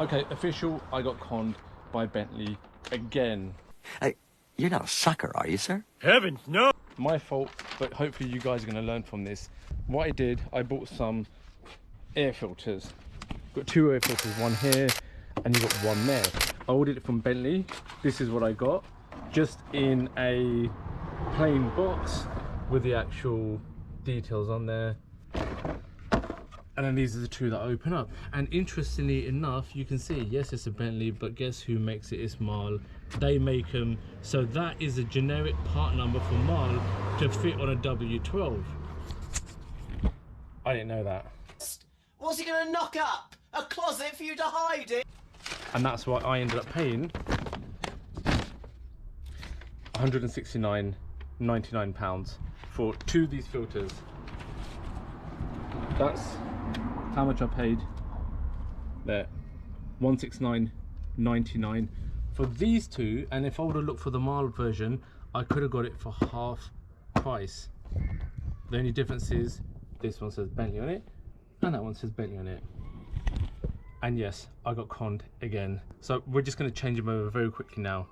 Okay, official, I got conned by Bentley again. Hey, you're not a sucker, are you, sir? Heavens, no! My fault, but hopefully you guys are going to learn from this. What I did, I bought some air filters. Got two air filters, one here and you got one there. I ordered it from Bentley. This is what I got, just in a plain box with the actual details on there. And then these are the two that open up. And interestingly enough, you can see, yes, it's a Bentley, but guess who makes it? It's Marl. They make them. So that is a generic part number for Marl to fit on a W12. I didn't know that. What's he gonna knock up? A closet for you to hide it? And that's why I ended up paying £169.99 for two of these filters. That's how much I paid there, £169.99 for these two. And if I would have looked for the mild version, I could have got it for half price. The only difference is this one says Bentley on it and that one says Bentley on it. And yes, I got conned again. So we're just going to change them over very quickly now.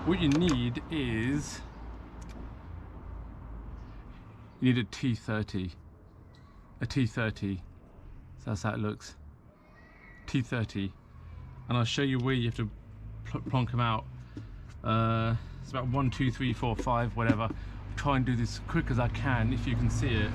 What you need is, you need a T30. A T30, so that's how it looks. T30, and I'll show you where you have to plonk them out. It's about 1, 2, 3, 4, 5, whatever. I'll try and do this as quick as I can if you can see it.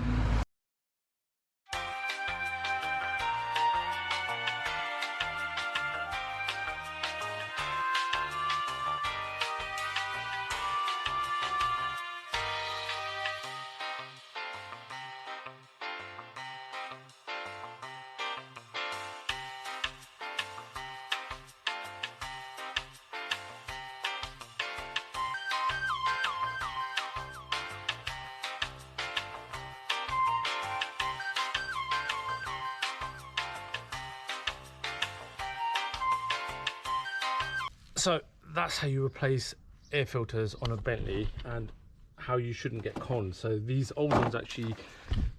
So that's how you replace air filters on a Bentley and how you shouldn't get conned. So these old ones, actually,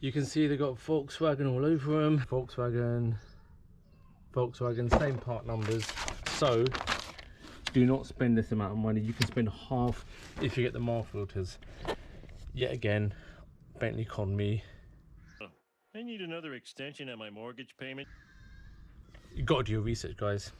you can see they've got Volkswagen all over them. Volkswagen, same part numbers. So do not spend this amount of money. You can spend half if you get the Marl filters. Yet again, Bentley conned me. I need another extension on my mortgage payment. You got to do your research, guys.